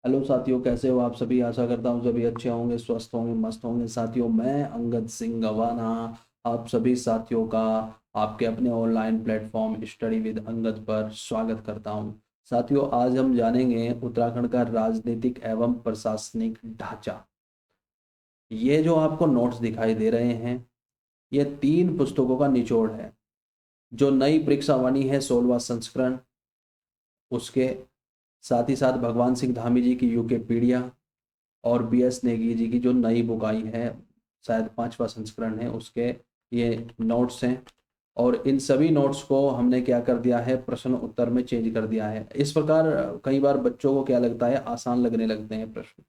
Hello साथियों, कैसे हो आप सभी। आशा करता हूँ सभी अच्छे होंगे, स्वस्थ होंगे, मस्त होंगे। साथियों, मैं अंगद सिंह गवाना आप सभी साथियों का आपके अपने online platform study with Angad पर स्वागत करता हूँ। साथियों, आज हम जानेंगे उत्तराखंड का राजनीतिक एवं प्रशासनिक ढांचा। ये जो आपको नोट्स दिखाई दे रहे हैं, ये 3 पुस्तकों का निचोड़ है। जो नई परीक्षावाणी है 16वां संस्करण, उसके साथ ही साथ भगवान सिंह धामी जी की यूके पीडिया और बीएस नेगी जी की जो नई बुक आई है, शायद 5वां संस्करण है, उसके ये नोट्स हैं। और इन सभी नोट्स को हमने क्या कर दिया है, प्रश्न उत्तर में चेंज कर दिया है। इस प्रकार कई बार बच्चों को क्या लगता है, आसान लगने लगते हैं प्रश्न,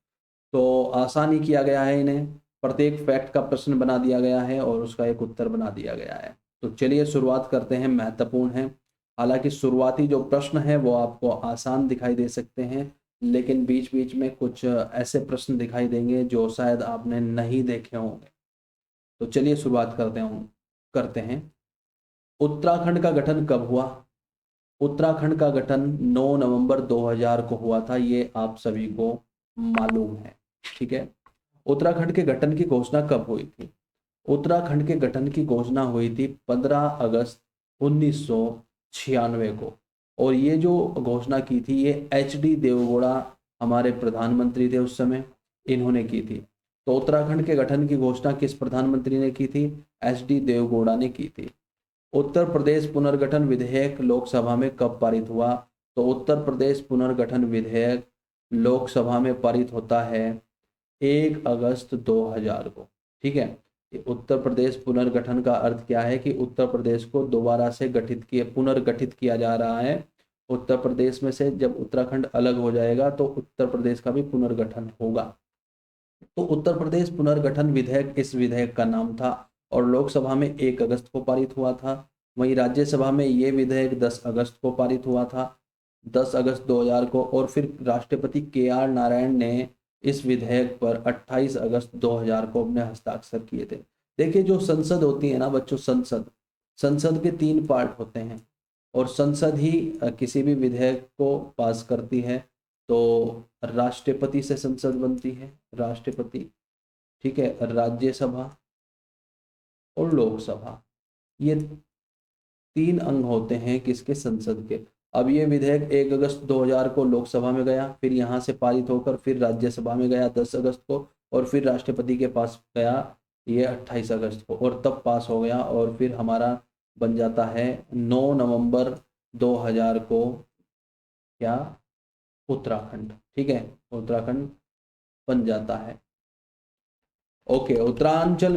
तो आसान ही किया गया है इन्हें। प्रत्येक फैक्ट का प्रश्न बना दिया गया है और उसका एक उत्तर बना दिया गया है। तो चलिए शुरुआत करते हैं। महत्वपूर्ण है, हालांकि शुरुआती जो प्रश्न है वो आपको आसान दिखाई दे सकते हैं, लेकिन बीच बीच में कुछ ऐसे प्रश्न दिखाई देंगे जो शायद आपने नहीं देखे होंगे। तो चलिए शुरुआत करते हैं। उत्तराखंड का गठन कब हुआ? उत्तराखंड का गठन 9 नवंबर 2000 को हुआ था, ये आप सभी को मालूम है। ठीक है। उत्तराखंड के गठन की घोषणा कब हुई थी? उत्तराखंड के गठन की घोषणा हुई थी 15 अगस्त 1996 को। और ये जो घोषणा की थी, ये HD देवगौड़ा हमारे प्रधानमंत्री थे उस समय, इन्होंने की थी। तो उत्तराखंड के गठन की घोषणा किस प्रधानमंत्री ने की थी? HD देवगौड़ा ने की थी। उत्तर प्रदेश पुनर्गठन विधेयक लोकसभा में कब पारित हुआ? तो उत्तर प्रदेश पुनर्गठन विधेयक लोकसभा में पारित होता है 1 अगस्त 2000 को। ठीक है। ये उत्तर प्रदेश पुनर्गठन का अर्थ क्या है कि उत्तर प्रदेश को दोबारा से पुनर्गठित किया जा रहा है। उत्तर प्रदेश में से जब उत्तराखंड अलग हो जाएगा तो उत्तर प्रदेश का भी पुनर्गठन होगा। तो उत्तर प्रदेश पुनर्गठन विधेयक इस विधेयक का नाम था और लोकसभा में 1 अगस्त को पारित हुआ था। वहीं राज्यसभा में ये विधेयक 10 अगस्त को पारित हुआ था, 10 अगस्त 2000 को। और फिर राष्ट्रपति KR नारायण ने इस विधेयक पर 28 अगस्त 2000 को अपने हस्ताक्षर किए थे। देखिए, जो संसद होती है ना बच्चों, संसद संसद के 3 पार्ट होते हैं और संसद ही किसी भी विधेयक को पास करती है। तो राष्ट्रपति से संसद बनती है, राष्ट्रपति। ठीक है। राज्यसभा और लोकसभा, ये 3 अंग होते हैं किसके? संसद के। अब ये विधेयक 1 अगस्त 2000 को लोकसभा में गया, फिर यहाँ से पारित होकर फिर राज्यसभा में गया 10 अगस्त को, और फिर राष्ट्रपति के पास गया ये 28 अगस्त को, और तब पास हो गया। और फिर हमारा बन जाता है 9 नवंबर 2000 को क्या? उत्तराखंड। ठीक है, उत्तराखंड बन जाता है। ओके। उत्तरांचल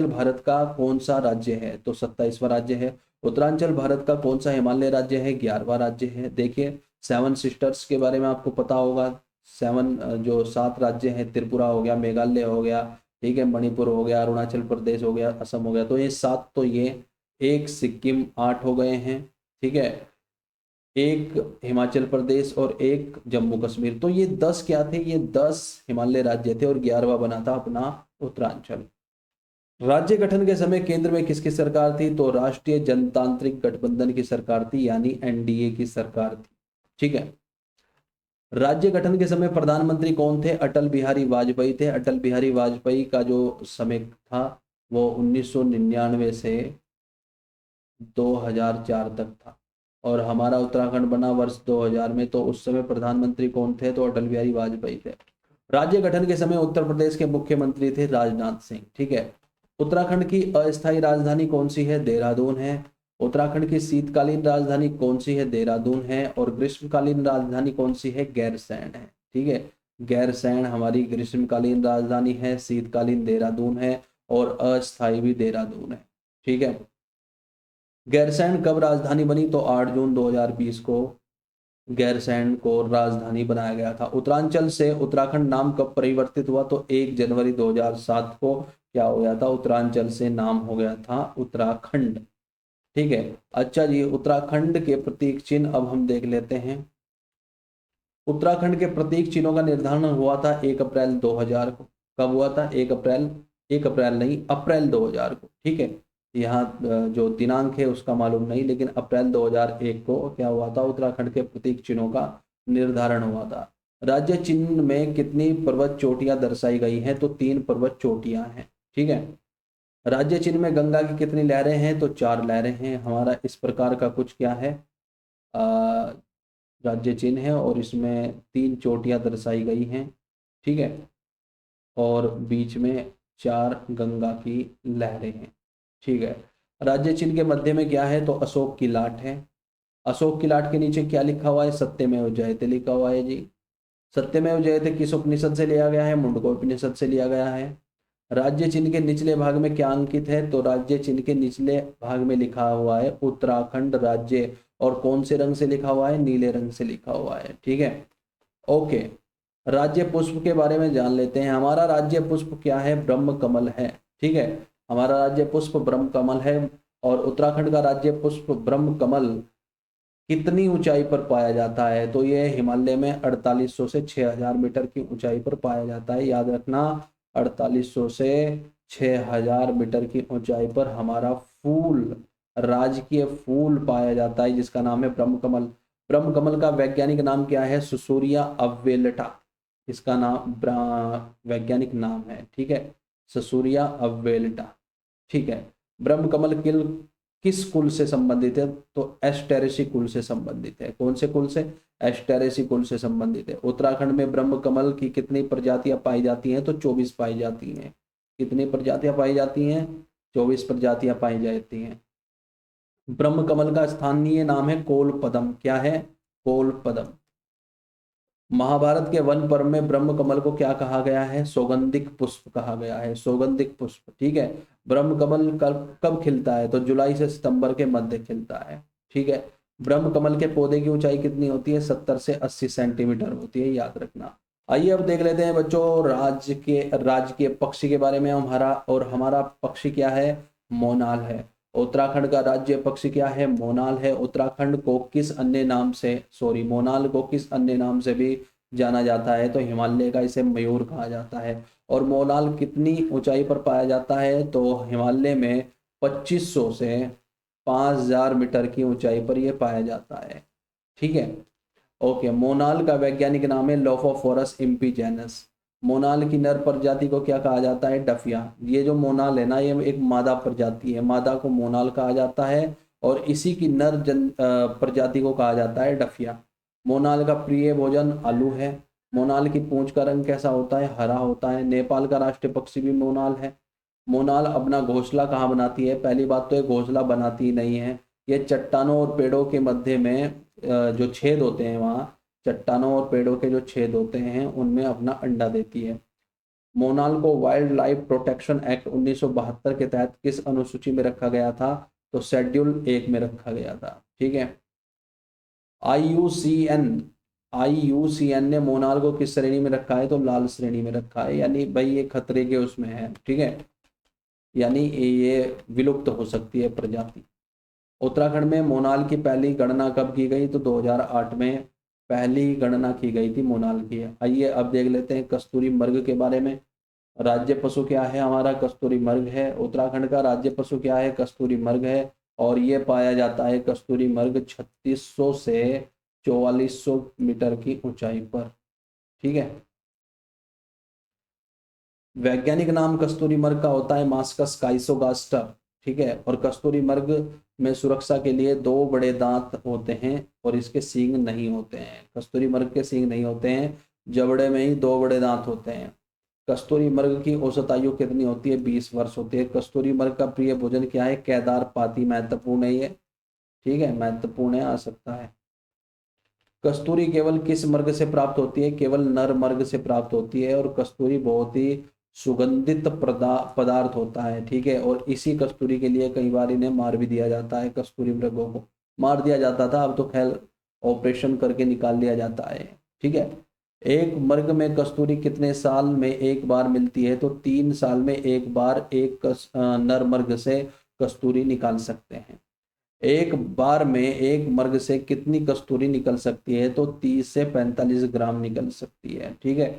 भारत का कौन सा राज्य है? तो 27वां राज्य है। उत्तरांचल भारत का कौन सा हिमालय राज्य है? 11वां राज्य है। देखिए, 7 सिस्टर्स के बारे में आपको पता होगा। 7 राज्य हैं, त्रिपुरा हो गया, मेघालय हो गया, ठीक है, मणिपुर हो गया, अरुणाचल प्रदेश हो गया, असम हो गया। तो ये 7 तो ये, एक सिक्किम 8 हो गए हैं। ठीक है। एक हिमाचल प्रदेश और एक जम्मू कश्मीर। तो ये 10 क्या थे? ये 10 हिमालय राज्य थे और 11वां बना था अपना उत्तरांचल। राज्य गठन के समय केंद्र में किसकी सरकार थी? तो राष्ट्रीय जनतांत्रिक गठबंधन की सरकार थी, यानी NDA की सरकार थी। ठीक है। राज्य गठन के समय प्रधानमंत्री कौन थे? अटल बिहारी वाजपेयी थे। अटल बिहारी वाजपेयी का जो समय था वो 1999 से 2004 तक था। और हमारा उत्तराखंड बना वर्ष 2000 में, तो उस समय प्रधानमंत्री कौन थे? तो अटल बिहारी वाजपेयी थे। राज्य गठन के समय उत्तर प्रदेश के मुख्यमंत्री थे राजनाथ सिंह। ठीक है। उत्तराखंड की अस्थायी राजधानी कौन सी है? देहरादून है। उत्तराखंड की शीतकालीन राजधानी कौन सी है? देहरादून है। और ग्रीष्मकालीन राजधानी कौन सी है? गैरसैंण है। ठीक है। गैरसैंण हमारी ग्रीष्मकालीन राजधानी है, शीतकालीन देहरादून है और अस्थायी भी देहरादून है। ठीक है। गैरसैंण कब राजधानी बनी? तो 8 जून 2020 को गैरसैंण को राजधानी बनाया गया था। उत्तरांचल से उत्तराखंड नाम कब परिवर्तित हुआ? तो 1 जनवरी 2007 को क्या हो गया था? उत्तरांचल से नाम हो गया था उत्तराखंड। ठीक है। अच्छा जी, उत्तराखंड के प्रतीक चिन्ह अब हम देख लेते हैं। उत्तराखंड के प्रतीक चिन्हों का निर्धारण हुआ था 1 अप्रैल 2000 को। कब हुआ था? 1 अप्रैल, 1 अप्रैल नहीं, अप्रैल 2000 को। ठीक है। यहाँ जो दिनांक है उसका मालूम नहीं, लेकिन अप्रैल 2001 को क्या हुआ था? उत्तराखंड के प्रतीक चिन्हों का निर्धारण हुआ था। राज्य चिन्ह में कितनी पर्वत चोटियां दर्शाई गई हैं? तो 3 पर्वत चोटियां हैं। ठीक है। राज्य चिन्ह में गंगा की कितनी लहरें हैं? तो 4 लहरें हैं। हमारा इस प्रकार का कुछ क्या है, अ, राज्य चिन्ह है और इसमें 3 चोटियां दर्शाई गई हैं। ठीक है। और बीच में 4 गंगा की लहरें हैं। ठीक है। राज्य चिन्ह के मध्य में क्या है? तो अशोक की लाट है। अशोक की लाट के नीचे क्या लिखा हुआ है? सत्यमेव जयते लिखा हुआ है जी। सत्यमेव जयते किस उपनिषद से लिया गया है? मुंडकोपनिषद से लिया गया है। राज्य चिन्ह के निचले भाग में क्या अंकित है? तो राज्य चिन्ह के निचले भाग में लिखा हुआ है उत्तराखंड राज्य, और कौन से रंग से लिखा हुआ है? नीले रंग से लिखा हुआ है। ठीक है। ओके। राज्य पुष्प के बारे में जान लेते हैं। हमारा राज्य पुष्प क्या है? ब्रह्म कमल है। ठीक है। हमारा राज्य पुष्प ब्रह्म कमल है। और उत्तराखंड का राज्य पुष्प ब्रह्म कमल कितनी ऊंचाई पर पाया जाता है? तो ये हिमालय में 4800 से 6000 मीटर की ऊंचाई पर पाया जाता है। याद रखना, 4800 से 6000 मीटर की ऊंचाई पर हमारा फूल, राजकीय फूल पाया जाता है जिसका नाम है ब्रह्म कमल। ब्रह्म कमल का वैज्ञानिक नाम क्या है? सुसूरिया अव्वेलटा, इसका नाम वैज्ञानिक नाम है। ठीक है, ससूरिया अव्वेलटा। ठीक है। ब्रह्म कमल किस कुल से संबंधित है? तो एस्टेरेसी कुल से संबंधित है। कौन से कुल से? एस्टेरेसी कुल से संबंधित है। उत्तराखंड में ब्रह्म कमल की कितनी प्रजातियां पाई जाती हैं? तो 24 पाई जाती हैं। कितनी प्रजातियां पाई जाती हैं? 24 प्रजातियां पाई जाती हैं। ब्रह्म कमल का स्थानीय नाम है कोलपदम। क्या है? कोलपदम। महाभारत के वन पर्व में ब्रह्म कमल को क्या कहा गया है? सौगंधिक पुष्प कहा गया है। सौगंधिक पुष्प। ठीक है। ब्रह्म कमल कब कब खिलता है? तो जुलाई से सितंबर के मध्य खिलता है। ठीक है। ब्रह्म कमल के पौधे की ऊंचाई कितनी होती है? 70 से 80 सेंटीमीटर होती है, याद रखना। आइए अब देख लेते हैं बच्चों राज्य के पक्षी के बारे में। हमारा पक्षी क्या है? मोनाल है। उत्तराखंड का राज्य पक्षी क्या है? मोनाल है। उत्तराखंड को किस अन्य नाम से, सॉरी, मोनाल को किस अन्य नाम से भी जाना जाता है? तो हिमालय का इसे मयूर कहा जाता है। और मोनाल कितनी ऊंचाई पर पाया जाता है? तो हिमालय में 2500 से 5000 मीटर की ऊंचाई पर यह पाया जाता है। ठीक है। ओके। मोनाल का वैज्ञानिक नाम है लोफोफोरस इम्पीजेनस। मोनाल की नर प्रजाति को क्या कहा जाता है? डफिया। ये जो मोनाल है ना, ये एक मादा प्रजाति है, मादा को मोनाल कहा जाता है और इसी की नर प्रजाति को कहा जाता है डफिया। मोनाल का प्रिय भोजन आलू है। मोनाल की पूंछ का रंग कैसा होता है? हरा होता है। नेपाल का राष्ट्रीय पक्षी भी मोनाल है। मोनाल अपना घोंसला कहाँ बनाती है? पहली बात तो ये घोंसला बनाती नहीं है, ये चट्टानों और पेड़ों के मध्य में जो छेद होते हैं, वहाँ चट्टानों और पेड़ों के जो छेद होते हैं उनमें अपना अंडा देती है। मोनाल को वाइल्ड लाइफ प्रोटेक्शन एक्ट 1972 के तहत किस अनुसूची में रखा गया था? तो शेड्यूल 1 में रखा गया था। ठीक है। आईयूसीएन आईयूसीएन ने मोनाल को किस श्रेणी में रखा है? तो लाल श्रेणी में रखा है, यानी भाई ये खतरे के उसमें है। ठीक है, यानी ये विलुप्त हो सकती है प्रजाति। उत्तराखंड में मोनाल की पहली गणना कब की गई? तो 2008 में पहली गणना की गई थी मोनाल की। आइए अब देख लेते हैं कस्तूरी मृग के बारे में। राज्य पशु क्या है? हमारा कस्तूरी मृग है। उत्तराखंड का राज्य पशु क्या है? कस्तूरी मृग है। और ये पाया जाता है कस्तूरी मृग 3600 से 4400 मीटर की ऊंचाई पर। ठीक है। वैज्ञानिक नाम कस्तूरी मृग का होता है मास्कस काइसोगास्टर। ठीक है। और कस्तूरी मृग में सुरक्षा के लिए 2 बड़े दांत होते हैं और इसके सींग नहीं होते हैं। कस्तूरी मृग के सींग नहीं होते हैं, जबड़े में ही 2 बड़े दांत होते हैं। कस्तूरी मृग की औसत आयु कितनी होती है? 20 वर्ष होती है। कस्तूरी मृग का प्रिय भोजन क्या है? केदार पाती। महत्वपूर्ण है ये। ठीक है, महत्वपूर्ण है, आ सकता है। कस्तूरी केवल किस मर्ग से प्राप्त होती है? केवल नर मर्ग से प्राप्त होती है। और कस्तूरी बहुत ही सुगंधित पदार्थ होता है। ठीक है। और इसी कस्तूरी के लिए कई बार इन्हें मार भी दिया जाता है। कस्तूरी मृगों को मार दिया जाता था, अब तो खैर ऑपरेशन करके निकाल लिया जाता है। ठीक है। एक मर्ग में कस्तूरी कितने साल में एक बार मिलती है? तो 3 साल में एक बार एक नर मर्ग से कस्तूरी निकाल सकते हैं। एक बार में एक मर्ग से कितनी कस्तूरी निकल सकती है? तो 30 से 45 ग्राम निकल सकती है। ठीक है।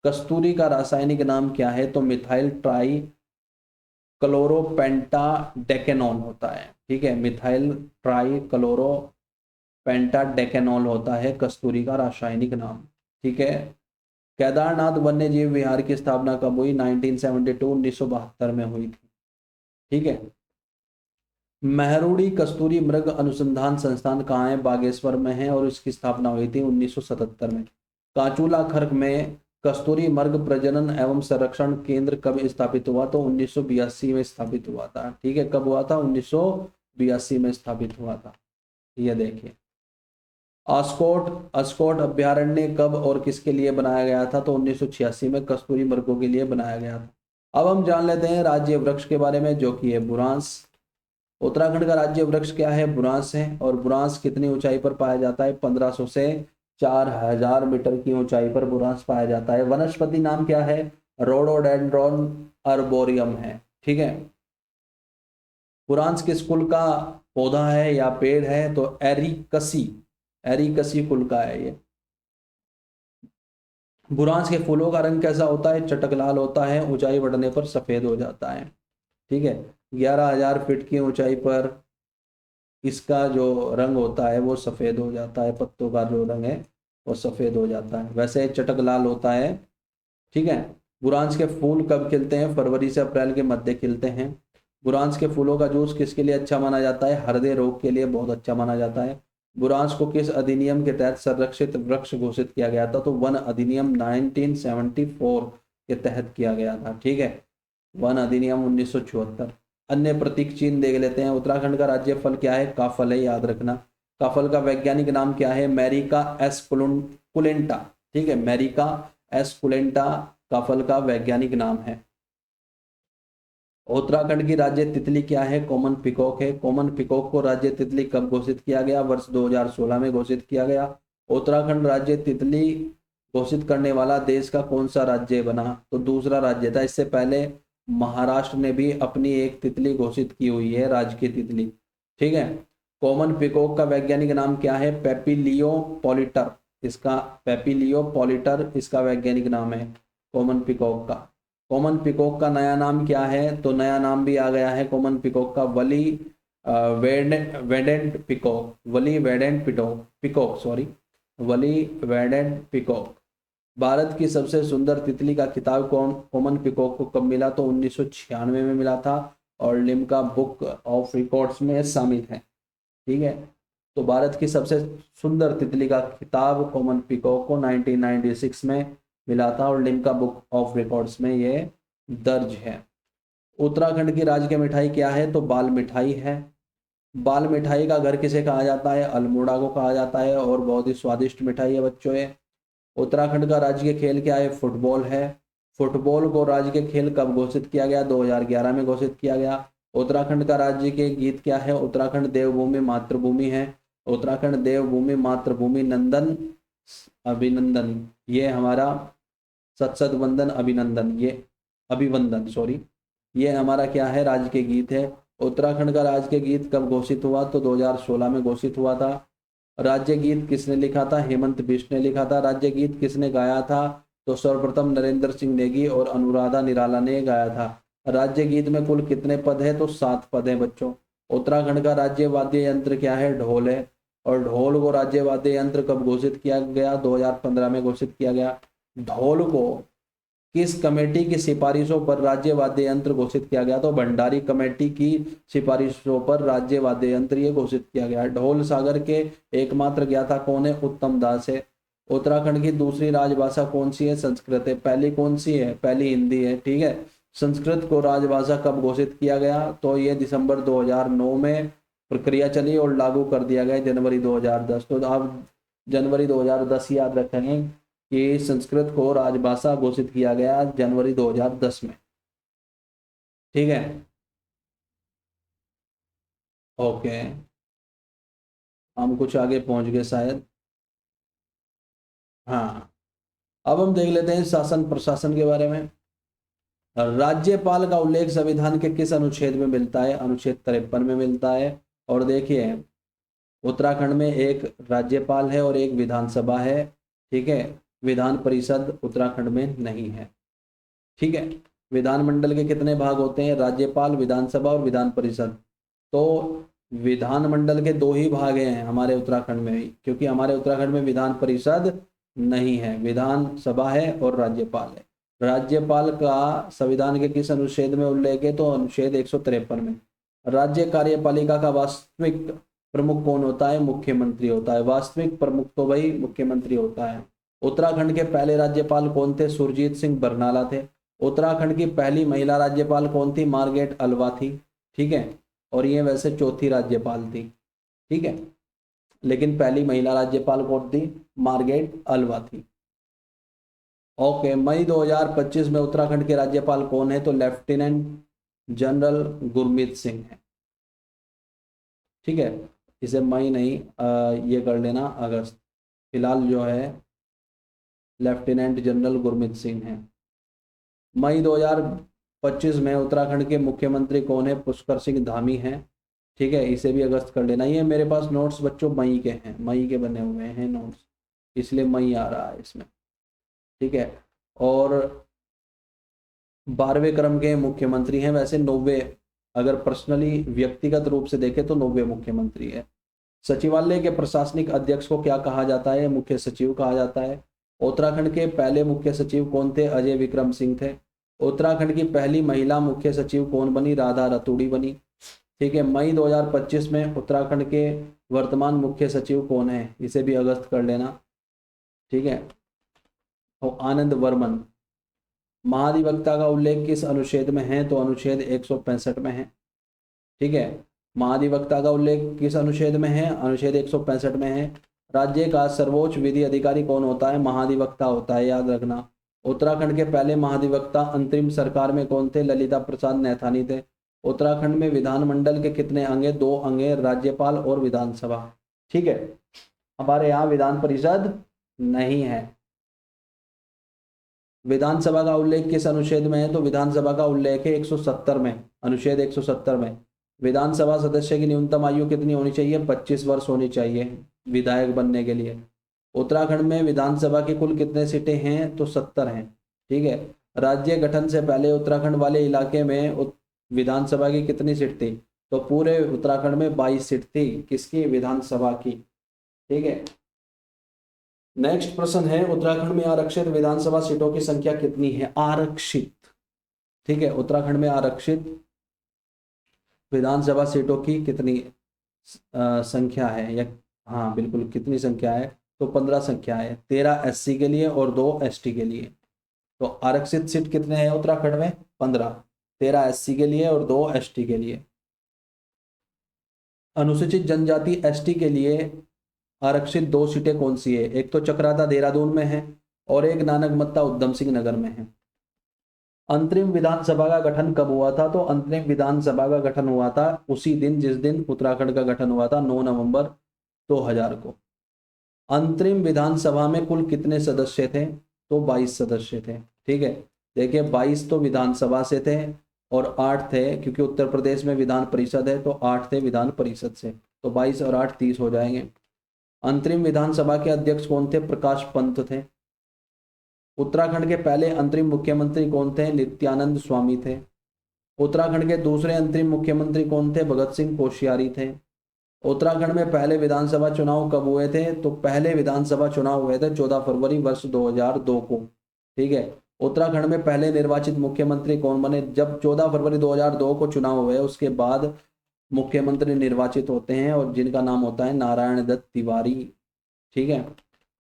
कस्तूरी का रासायनिक नाम क्या है? तो मिथाइल ट्राई क्लोरोपेंटाडेकेनोन होता है। ठीक है, मिथाइल ट्राई क्लोरो पेंटाडेकेनॉल होता है कस्तूरी का रासायनिक नाम। ठीक है। केदारनाथ वन्य जीव विहार की स्थापना कब हुई? 1972, 1972 में हुई थी। ठीक है। मेहरुड़ी कस्तूरी मृग अनुसंधान संस्थान कहाँ है? बागेश्वर में है और इसकी स्थापना हुई थी 1977 में। कांचूला खर्क में कस्तूरी मृग प्रजनन एवं संरक्षण केंद्र कब स्थापित हुआ? तो 1982 में स्थापित हुआ था। ठीक है, कब हुआ था? 1982 में स्थापित हुआ था। ये देखिए, अस्कोट अस्कोट अभ्यारण्य कब और किसके लिए बनाया गया था? तो 1986 में कस्तूरी मृगों के लिए बनाया गया था। अब हम जान लेते हैं राज्य वृक्ष के बारे में, जो कि है बुरांस। उत्तराखंड का राज्य वृक्ष क्या है? बुरांस है। और बुरांस कितनी ऊंचाई पर पाया जाता है? 1500 से 4000 मीटर की ऊंचाई पर बुरांस पाया जाता है। वनस्पति नाम क्या है? रोडोडेंड्रॉन अर्बोरियम है। ठीक है। बुरांस किस कुल का पौधा है या पेड़ है? तो एरिकसी, एरिकसी कुल का है ये। बुरांस के फूलों का रंग कैसा होता है? चटक लाल होता है, ऊंचाई बढ़ने पर सफेद हो जाता है। ठीक है। 11,000 फीट की ऊंचाई पर इसका जो रंग होता है वो सफेद हो जाता है, पत्तों का जो रंग है वो सफेद हो जाता है, वैसे चटक लाल होता है। ठीक है। बुरांस के फूल कब खिलते हैं? फरवरी से अप्रैल के मध्य खिलते हैं। बुरांस के फूलों का जूस किसके लिए अच्छा माना जाता है? हृदय रोग के लिए बहुत अच्छा माना जाता है। बुरांस को किस अधिनियम के तहत संरक्षित वृक्ष घोषित किया गया था? तो वन अधिनियम 1974 के तहत किया गया था। ठीक है, वन अधिनियम 1974। अन्य प्रतीक चिन्ह देख लेते हैं। उत्तराखंड का राज्य फल क्या है? काफल है, याद रखना। काफल का वैज्ञानिक नाम क्या है? मैरिका एस्कुलेंटा। ठीक है, मैरिका एस्कुलेंटा काफल का वैज्ञानिक नाम है। उत्तराखंड की राज्य तितली क्या है? कॉमन पिकॉक है। कॉमन पिकॉक को राज्य तितली कब घोषित किया गया? वर्ष 2016 में घोषित किया गया। उत्तराखंड राज्य तितली घोषित करने वाला देश का कौन सा राज्य बना? तो दूसरा राज्य था। इससे पहले महाराष्ट्र ने भी अपनी एक तितली घोषित की हुई है, राजकीय तितली। ठीक है। कॉमन पिकॉक का वैज्ञानिक नाम क्या है? पेपिलियो पॉलिटर। इसका पेपिलियो पॉलिटर इसका वैज्ञानिक नाम है, कॉमन पिकॉक का। कॉमन पिकॉक का नया नाम क्या है? तो नया नाम भी आ गया है कॉमन पिकॉक का, वली वेडेंट पिकॉक। वली वेडेंट पिकॉक सॉरी, वली वेडेंट पिकॉक। भारत की सबसे सुंदर तितली का खिताब कॉमन पिकॉक को कब मिला? तो 1996 में मिला था और लिम्का बुक ऑफ रिकॉर्ड्स में शामिल है। ठीक है। तो भारत की सबसे सुंदर तितली का खिताब कॉमन पिकॉक को 1996 में मिला था और लिम्का बुक ऑफ रिकॉर्ड्स में ये दर्ज है। उत्तराखंड की राज्य मिठाई क्या है? तो बाल मिठाई है। बाल मिठाई का घर किसे कहा जाता है? अल्मोड़ा को कहा जाता है और बहुत ही स्वादिष्ट मिठाई है बच्चों ये। उत्तराखंड का राज्य खेल क्या है? फुटबॉल है। फुटबॉल को राज्य के खेल कब घोषित किया गया? 2011 में घोषित किया गया। उत्तराखंड का राज्य के गीत क्या है? उत्तराखंड देवभूमि मातृभूमि है। उत्तराखंड देवभूमि मातृभूमि नंदन अभिनंदन, ये हमारा सत्सद वंदन अभिनंदन, ये अभिवंदन सॉरी, ये हमारा क्या है? राज्य के गीत है। उत्तराखंड का राज्य के गीत कब घोषित हुआ? तो 2016 में घोषित हुआ था। राज्य गीत किसने लिखा था? हेमंत बिष्ट ने लिखा था। राज्य गीत किसने गाया था? तो सर्वप्रथम नरेंद्र सिंह नेगी और अनुराधा निराला ने गाया था। राज्य गीत में कुल कितने पद है? तो 7 पद है बच्चों। उत्तराखंड का राज्य वाद्य यंत्र क्या है? ढोल है। और ढोल को राज्य वाद्य यंत्र कब घोषित किया गया? 2015 में घोषित किया गया। ढोल को किस कमेटी की सिफारिशों पर राज्य वाद्य यंत्र घोषित किया गया? तो भंडारी कमेटी की सिफारिशों पर राज्य वाद्य यंत्र ये घोषित किया गया। ढोल सागर के एकमात्र ज्ञाता कौन है? उत्तम दास है। उत्तराखंड की दूसरी राजभाषा कौन सी है? संस्कृत है। पहली कौन सी है? पहली हिंदी है। ठीक है। संस्कृत को राजभाषा कब घोषित किया गया? तो ये दिसंबर 2009 में प्रक्रिया चली और लागू कर दिया गया जनवरी 2010। तो आप जनवरी 2010 याद रखेंगे कि संस्कृत को राजभाषा घोषित किया गया जनवरी 2010 में। ठीक है। ओके, हम कुछ आगे पहुंच गए शायद। हाँ, अब हम देख लेते हैं शासन प्रशासन के बारे में। राज्यपाल का उल्लेख संविधान के किस अनुच्छेद में मिलता है? अनुच्छेद 53 में मिलता है। और देखिए, उत्तराखंड में एक राज्यपाल है और एक विधानसभा है। ठीक है। विधान परिषद उत्तराखंड में नहीं है। ठीक है। विधानमंडल के कितने भाग होते हैं? राज्यपाल, विधानसभा और विधान परिषद। तो विधानमंडल के दो ही भाग हैं हमारे उत्तराखंड में भी, क्योंकि हमारे उत्तराखंड में विधान परिषद नहीं है, विधानसभा है और राज्यपाल है। राज्यपाल का संविधान के किस अनुच्छेद में उल्लेख है? तो अनुच्छेद 153 में। राज्य कार्यपालिका का वास्तविक प्रमुख कौन होता है? मुख्यमंत्री होता है। वास्तविक प्रमुख तो भाई मुख्यमंत्री होता है। उत्तराखंड के पहले राज्यपाल कौन थे? सुरजीत सिंह बरनाला थे। उत्तराखंड की पहली महिला राज्यपाल कौन थी? मार्गरेट अल्वा थी। ठीक है, और ये वैसे चौथी राज्यपाल थी। ठीक है, लेकिन पहली महिला राज्यपाल कौन थी? मार्गरेट अल्वा थी। ओके, मई 2025 में उत्तराखंड के राज्यपाल कौन है? तो लेफ्टिनेंट जनरल गुरमीत सिंह है। ठीक है, इसे मई नहीं ये कर लेना अगस्त। फिलहाल जो है लेफ्टिनेंट जनरल गुरमीत सिंह है। मई 2025 में उत्तराखंड के मुख्यमंत्री कौन है? पुष्कर सिंह धामी हैं। ठीक है, इसे भी अगस्त कर लेना। ये मेरे पास नोट्स बच्चों मई के हैं, मई के बने हुए हैं नोट्स, इसलिए मई आ रहा है इसमें। ठीक है, और 12वें क्रम के मुख्यमंत्री हैं। वैसे 9वें, अगर पर्सनली व्यक्तिगत रूप से देखें तो 9वें मुख्यमंत्री है। सचिवालय के प्रशासनिक अध्यक्ष को क्या कहा जाता है? मुख्य सचिव कहा जाता है। उत्तराखंड के पहले मुख्य सचिव कौन थे? अजय विक्रम सिंह थे। उत्तराखंड की पहली महिला मुख्य सचिव कौन बनी? राधा रतूड़ी बनी। ठीक है, मई 2025 में उत्तराखंड के वर्तमान मुख्य सचिव कौन है? इसे भी अगस्त कर लेना। ठीक है, और आनंद वर्मन। महाधिवक्ता का उल्लेख किस अनुच्छेद में है? तो अनुच्छेद 165 में है। ठीक है, महाधिवक्ता का उल्लेख किस अनुच्छेद में है? अनुच्छेद 165 में है। राज्य का सर्वोच्च विधि अधिकारी कौन होता है? महाधिवक्ता होता है, याद रखना। उत्तराखंड के पहले महाधिवक्ता अंतरिम सरकार में कौन थे? ललिता प्रसाद नैथानी थे। उत्तराखंड में विधानमंडल के कितने अंग हैं? 2 अंग हैं, राज्यपाल और विधानसभा। ठीक है, हमारे यहाँ विधान परिषद नहीं है। विधानसभा का उल्लेख किस अनुच्छेद में है? तो विधानसभा का उल्लेख है 170 में, अनुच्छेद 170 में। विधानसभा सदस्य की न्यूनतम आयु कितनी होनी चाहिए? 25 वर्ष होनी चाहिए विधायक बनने के लिए। उत्तराखंड में विधानसभा की कुल कितने सीटें हैं? तो 70 हैं। ठीक है, राज्य गठन से पहले उत्तराखंड वाले इलाके में विधानसभा की कितनी सीट थी? तो पूरे उत्तराखंड में 22 सीट थी। किसकी? विधानसभा की। ठीक है, नेक्स्ट प्रश्न है, उत्तराखंड में आरक्षित विधानसभा सीटों की संख्या कितनी है? आरक्षित। ठीक है, उत्तराखंड में आरक्षित विधानसभा सीटों की कितनी संख्या है? या हाँ बिल्कुल, कितनी संख्या है? तो 15 संख्या है, 13 एससी के लिए और 2 एसटी के लिए। तो आरक्षित सीट कितने हैं उत्तराखंड में? 15, 13 एससी के लिए और 2 एसटी के लिए। अनुसूचित जनजाति एसटी के लिए आरक्षित 2 सीटें कौन सी है? एक तो चक्राता देहरादून में है और एक नानकमत्ता उधम सिंह नगर में है। अंतरिम विधानसभा का गठन कब हुआ था? तो अंतरिम विधानसभा का गठन हुआ था उसी दिन जिस दिन उत्तराखंड का गठन हुआ था, 9 नवंबर 2000 को। अंतरिम विधानसभा में कुल कितने सदस्य थे? तो 22 सदस्य थे। ठीक है, देखिए 22 तो विधानसभा से थे और 8 थे, क्योंकि उत्तर प्रदेश में विधान परिषद है तो 8 थे विधान परिषद से, तो 22 और 8 30 हो जाएंगे। अंतरिम विधानसभा के अध्यक्ष कौन थे? प्रकाश पंत थे। उत्तराखंड के पहले अंतरिम मुख्यमंत्री कौन थे? नित्यानंद स्वामी थे। उत्तराखंड के दूसरे अंतरिम मुख्यमंत्री कौन थे? भगत सिंह कोश्यारी थे। उत्तराखंड में पहले विधानसभा चुनाव कब हुए थे? तो पहले विधानसभा चुनाव हुए थे 14 फरवरी वर्ष 2002 को। ठीक है, उत्तराखंड में पहले निर्वाचित मुख्यमंत्री कौन बने? जब 14 फरवरी 2002 को चुनाव हुए उसके बाद मुख्यमंत्री निर्वाचित होते हैं और जिनका नाम होता है नारायण दत्त तिवारी। ठीक है,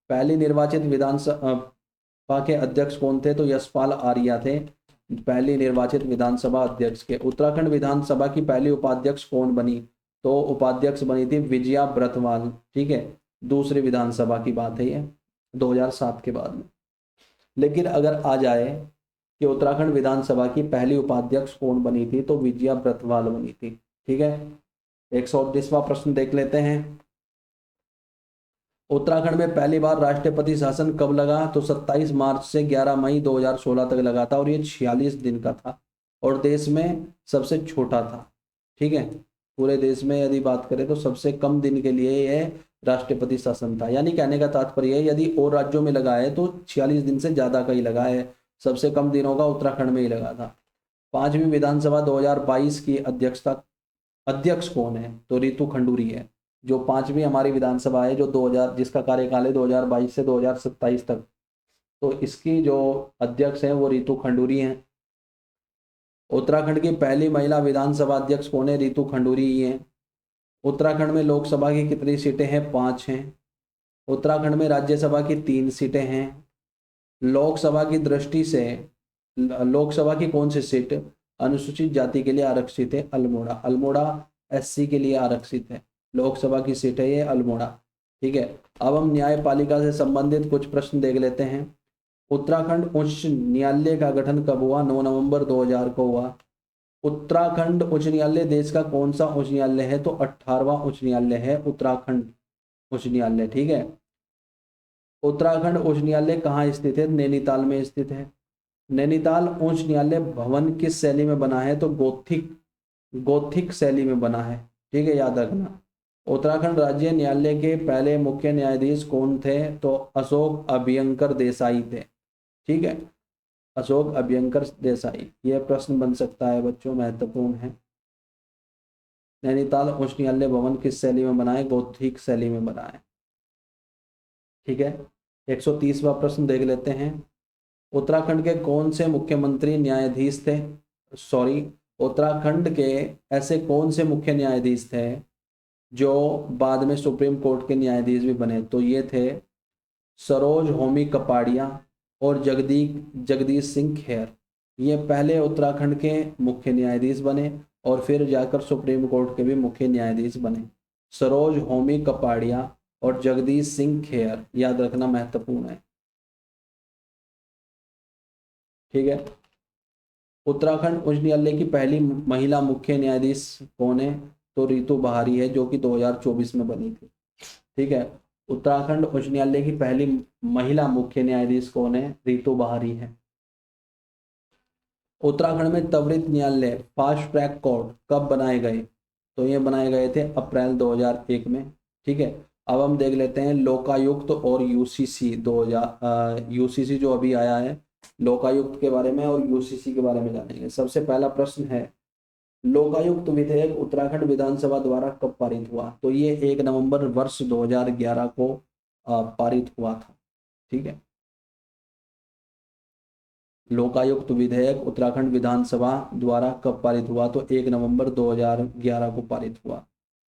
पहली निर्वाचित विधानसभा के अध्यक्ष कौन थे? तो यशपाल आर्या थे पहली निर्वाचित विधानसभा अध्यक्ष के। उत्तराखंड विधानसभा की पहली उपाध्यक्ष कौन बनी? तो उपाध्यक्ष बनी थी विजया ब्रतवाल। ठीक है, दूसरी विधानसभा की बात है ये, 2007 के बाद में। लेकिन अगर आ जाए कि उत्तराखंड विधानसभा की पहली उपाध्यक्ष कौन बनी थी, तो विजया ब्रतवाल बनी थी। ठीक है, 119वां प्रश्न देख लेते हैं। उत्तराखंड में पहली बार राष्ट्रपति शासन कब लगा? तो 27 मार्च से 11 मई 2016 तक लगा था और ये 46 दिन का था और देश में सबसे छोटा था। ठीक है, पूरे देश में यदि बात करें तो सबसे कम दिन के लिए यह राष्ट्रपति शासन था। यानी कहने का तात्पर्य यदि और राज्यों में लगा है तो 46 दिन से ज्यादा का ही लगा है, सबसे कम दिनों का उत्तराखंड में ही लगा था। 5वीं विधानसभा 2022 की अध्यक्षता अध्यक्ष कौन है? तो रितु खंडूरी है। जो पांचवी हमारी विधानसभा है, जो 2000, जिसका कार्यकाल है 2022 से 2027 तक, तो इसकी जो अध्यक्ष है वो रितु खंडूरी हैं। उत्तराखंड की पहली महिला विधानसभा अध्यक्ष कौन है? रितु खंडूरी ही है। उत्तराखंड में लोकसभा की कितनी सीटें हैं? 5 हैं। उत्तराखंड में राज्यसभा की 3 सीटें हैं। लोकसभा की दृष्टि से लोकसभा की कौन सी सीट अनुसूचित जाति के लिए आरक्षित है? अल्मोड़ा। अल्मोड़ा एससी के लिए आरक्षित है। लोकसभा की सीट है ये अल्मोड़ा। ठीक है। अब हम न्यायपालिका से संबंधित कुछ प्रश्न देख लेते हैं। उत्तराखंड उच्च न्यायालय का गठन कब हुआ? 9 नवंबर 2000 को हुआ। उत्तराखंड उच्च न्यायालय देश का कौन सा उच्च न्यायालय है? तो 18वां उच्च न्यायालय है उत्तराखंड उच्च न्यायालय। ठीक है। उत्तराखंड उच्च न्यायालय कहाँ स्थित है? नैनीताल में स्थित है। नैनीताल उच्च न्यायालय भवन किस शैली में बना है? तो गोथिक शैली में बना है। ठीक है, याद रखना। उत्तराखंड राज्य न्यायालय के पहले मुख्य न्यायाधीश कौन थे? तो अशोक अभ्यंकर देसाई थे। ठीक है, अशोक अभ्यंकर देसाई। यह प्रश्न बन सकता है बच्चों, महत्वपूर्ण है। नैनीताल उच्च न्यायालय भवन किस शैली में बना है? गोथिक शैली में बना है। ठीक है। 130वां प्रश्न देख लेते हैं। उत्तराखंड के कौन से मुख्यमंत्री न्यायाधीश थे? सॉरी, उत्तराखंड के ऐसे कौन से मुख्य न्यायाधीश थे जो बाद में सुप्रीम कोर्ट के न्यायाधीश भी बने? तो ये थे सरोज होमी कपाड़िया और जगदीश सिंह खेर। ये पहले उत्तराखंड के मुख्य न्यायाधीश बने और फिर जाकर सुप्रीम कोर्ट के भी मुख्य न्यायाधीश बने। सरोज होमी कपाड़िया और जगदीश सिंह खेर, याद रखना, महत्वपूर्ण है। ठीक है। उत्तराखंड उच्च न्यायालय की पहली महिला मुख्य न्यायाधीश कौन है? तो रितु बहारी है, जो कि 2024 में बनी थी। ठीक है। उत्तराखंड उच्च न्यायालय की पहली महिला मुख्य न्यायाधीश कौन है? रितु बहारी है। उत्तराखंड में त्वरित न्यायालय फास्ट ट्रैक कोर्ट कब बनाए गए? तो ये बनाए गए थे अप्रैल 2001 में। ठीक है। अब हम देख लेते हैं लोकायुक्त और यूसीसी 2000, यूसीसी जो अभी आया है, लोकायुक्त के बारे में और यूसीसी के बारे में जानेंगे। सबसे पहला प्रश्न है, लोकायुक्त विधेयक उत्तराखंड विधानसभा द्वारा कब पारित हुआ? तो ये 1 नवंबर वर्ष 2011 को पारित हुआ था। ठीक है। लोकायुक्त विधेयक उत्तराखंड विधानसभा द्वारा कब पारित हुआ? तो 1 नवंबर 2011 को पारित हुआ।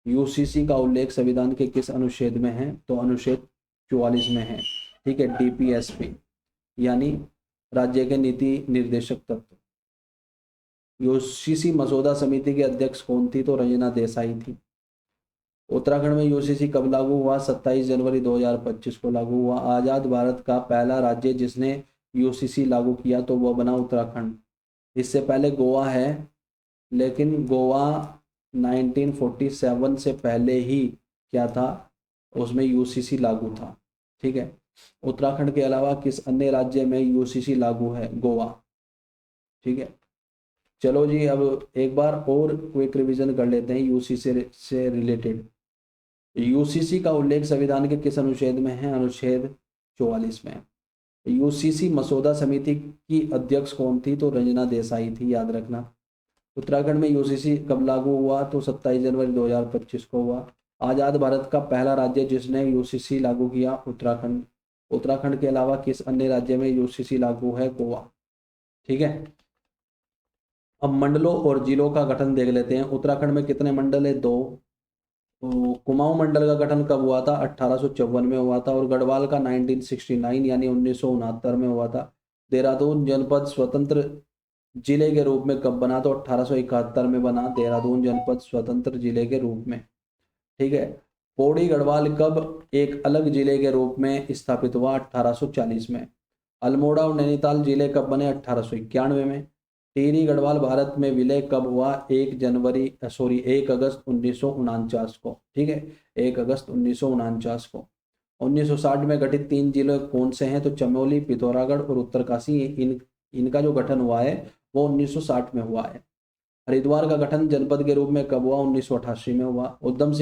यूसीसी का उल्लेख संविधान के किस अनुच्छेद में है? तो अनुच्छेद 44 में है। ठीक है, डीपीएसपी यानी राज्य के नीति निर्देशक तत्व। यूसीसी मसौदा समिति के अध्यक्ष कौन थी? तो रंजना देसाई थी। उत्तराखंड में यूसीसी कब लागू हुआ? 27 जनवरी 2025 को लागू हुआ। आज़ाद भारत का पहला राज्य जिसने यूसीसी लागू किया तो वह बना उत्तराखंड। इससे पहले गोवा है, लेकिन गोवा 1947 से पहले ही क्या था, उसमें यूसीसी लागू था। ठीक है। उत्तराखंड के अलावा किस अन्य राज्य में यूसीसी लागू है? गोवा। ठीक है। चलो जी, अब एक बार और क्विक रिवीजन कर लेते हैं यूसीसी से रिलेटेड। यूसीसी का उल्लेख संविधान के किस अनुच्छेद में है? अनुच्छेद 44 में। यूसीसी मसौदा समिति की अध्यक्ष कौन थी? तो रंजना देसाई थी, याद रखना। उत्तराखंड में यूसीसी कब लागू हुआ? तो 27 जनवरी 2025 को हुआ। आज़ाद भारत का पहला राज्य जिसने यूसीसी लागू किया? उत्तराखंड। उत्तराखंड के अलावा किस अन्य राज्य में यूसीसी लागू है? गोवा। ठीक है। अब मंडलों और जिलों का गठन देख लेते हैं। उत्तराखंड में कितने मंडल है? 2। तो कुमाऊं मंडल का गठन कब हुआ था? 1854 में हुआ था। और गढ़वाल का 1969 यानी 1969 में हुआ था। देहरादून जनपद स्वतंत्र जिले के रूप में कब बना? तो 1871 में बना देहरादून जनपद स्वतंत्र जिले के रूप में। ठीक है। पौड़ी गढ़वाल कब एक अलग जिले के रूप में स्थापित हुआ? 1840 में। अल्मोड़ा और नैनीताल जिले कब बने? 1891 में। टिहरी गढ़वाल भारत में विलय कब हुआ? 1 अगस्त 1949 को। ठीक है, 1 अगस्त 1949 को। 1960 में गठित 3 जिले कौन से हैं? तो चमोली, पिथौरागढ़ और उत्तरकाशी। इनका जो गठन हुआ है वो 1960 में हुआ है। हरिद्वार का गठन जनपद के रूप में कब हुआ? 1988 में हुआ। उधम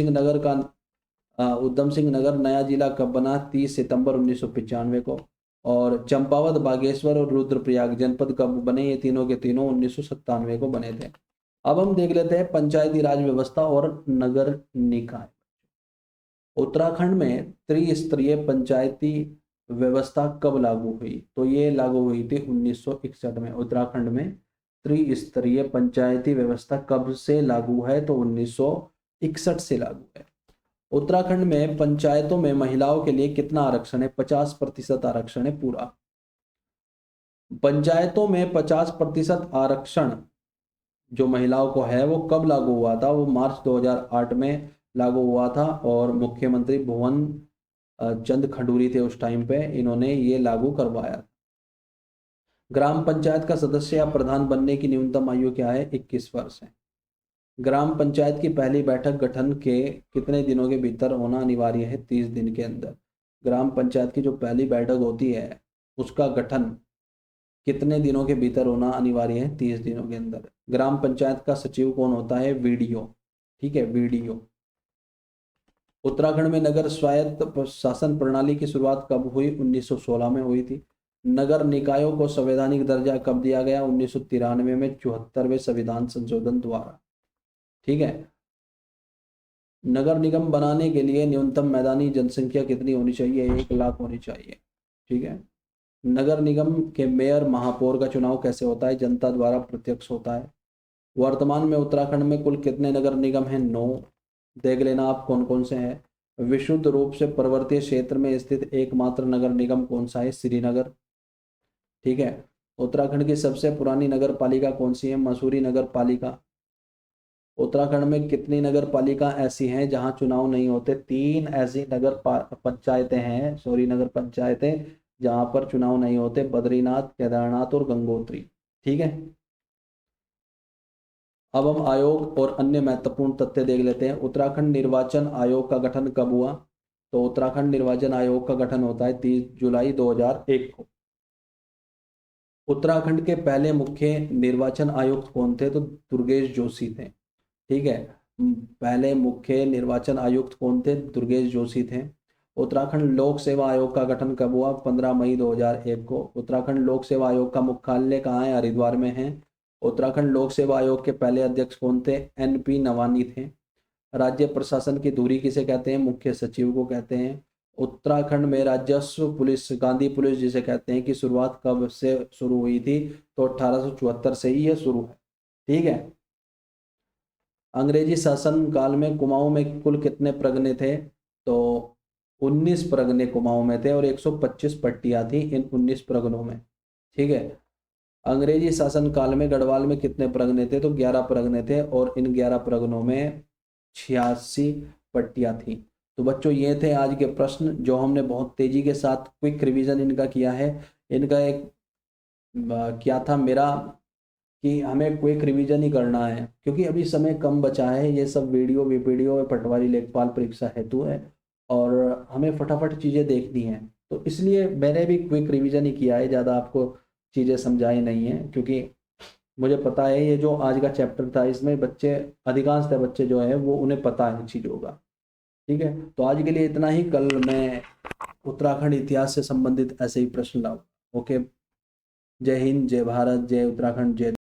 सिंह नगर नया जिला कब बना? 30 सितंबर 1995 को। और चंपावत, बागेश्वर और रुद्रप्रयाग जनपद कब बने? ये तीनों के तीनों 1997 को बने थे। अब हम देख लेते हैं पंचायती राज व्यवस्था और नगर निकाय। उत्तराखंड में त्रिस्तरीय पंचायती व्यवस्था कब लागू हुई? तो ये लागू हुई थी 1961 में। उत्तराखंड में त्रिस्तरीय पंचायती व्यवस्था कब से लागू है? तो 1961 से लागू है। उत्तराखंड में पंचायतों में महिलाओं के लिए कितना आरक्षण है? 50% आरक्षण है पूरा। पंचायतों में 50% आरक्षण जो महिलाओं को है वो कब लागू हुआ था? वो मार्च 2008 में लागू हुआ था और मुख्यमंत्री भुवन चंद खंडूरी थे उस टाइम पे, इन्होंने ये लागू करवाया। ग्राम पंचायत का सदस्य या प्रधान बनने की न्यूनतम आयु क्या है? 21 वर्ष है। ग्राम पंचायत की पहली बैठक गठन के कितने दिनों के भीतर होना अनिवार्य है? 30 दिन के अंदर। ग्राम पंचायत की जो पहली बैठक होती है उसका गठन कितने दिनों के भीतर होना अनिवार्य है? 30 दिनों के अंदर। ग्राम पंचायत का सचिव कौन होता है? वीडीओ। ठीक है, वीडीओ। उत्तराखंड में नगर स्वायत्त शासन प्रणाली की शुरुआत कब हुई? 1916 में हुई थी। नगर निकायों को संवैधानिक दर्जा कब दिया गया? 1993 में 74वें संविधान संशोधन द्वारा। ठीक है। नगर निगम बनाने के लिए न्यूनतम मैदानी जनसंख्या कितनी होनी चाहिए? 1 लाख होनी चाहिए। ठीक है। नगर निगम के मेयर महापौर का चुनाव कैसे होता है? जनता द्वारा प्रत्यक्ष होता है। वर्तमान में उत्तराखंड में कुल कितने नगर निगम हैं? 9। देख लेना आप कौन कौन से हैं। विशुद्ध रूप से पर्वतीय क्षेत्र में स्थित एकमात्र नगर निगम कौन सा है? श्रीनगर। ठीक है। उत्तराखंड की सबसे पुरानी नगर पालिका कौन सी है? मसूरी नगर पालिका। उत्तराखंड में कितनी नगर पालिका ऐसी हैं जहां चुनाव नहीं होते? 3 ऐसी पंचायतें हैं, सॉरी नगर पंचायतें, जहां पर चुनाव नहीं होते। बद्रीनाथ, केदारनाथ और गंगोत्री। ठीक है। अब हम आयोग और अन्य महत्वपूर्ण तथ्य देख लेते हैं। उत्तराखंड निर्वाचन आयोग का गठन कब हुआ? तो उत्तराखंड निर्वाचन आयोग का गठन होता है 30 जुलाई 2001 को। उत्तराखंड के पहले मुख्य निर्वाचन आयुक्त कौन थे? तो दुर्गेश जोशी थे। ठीक है। पहले मुख्य निर्वाचन आयुक्त कौन थे? दुर्गेश जोशी थे। उत्तराखंड लोक सेवा आयोग का गठन कब हुआ? 15 मई 2001 को। उत्तराखंड लोक सेवा आयोग का मुख्यालय कहाँ है? हरिद्वार में है। उत्तराखंड लोक सेवा आयोग के पहले अध्यक्ष कौन थे? एनपी नवानी थे। राज्य प्रशासन की धुरी किसे कहते हैं? मुख्य सचिव को कहते हैं। उत्तराखंड में राजस्व पुलिस, गांधी पुलिस जिसे कहते हैं, की शुरुआत कब से शुरू हुई थी? तो 1874 से ही यह शुरू है। ठीक है। अंग्रेजी शासन काल में कुमाऊं में कुल कितने प्रगने थे? तो 19 प्रगने कुमाऊं में थे और 125 पट्टियां थी इन 19 प्रगनों में। ठीक है। अंग्रेजी शासन काल में गढ़वाल में कितने प्रगने थे? तो 11 प्रगने थे और इन 11 प्रगनों में 86 पट्टियां थी। तो बच्चों ये थे आज के प्रश्न जो हमने बहुत तेजी के साथ क्विक रिवीजन इनका किया है। इनका एक क्या था मेरा कि हमें क्विक रिवीजन ही करना है क्योंकि अभी समय कम बचा है। ये सब वीडियो पटवारी लेखपाल परीक्षा हेतु है और हमें फटाफट चीज़ें देखनी है। तो इसलिए मैंने भी क्विक रिवीजन ही किया है, ज़्यादा आपको चीज़ें समझाई नहीं है क्योंकि मुझे पता है ये जो आज का चैप्टर था इसमें बच्चे, अधिकांशतः बच्चे जो है वो उन्हें पता है चीज़ों का। ठीक है। तो आज के लिए इतना ही। कल मैं उत्तराखंड इतिहास से संबंधित ऐसे ही प्रश्न लाऊं। ओके। जय हिंद, जय भारत, जय उत्तराखंड, जय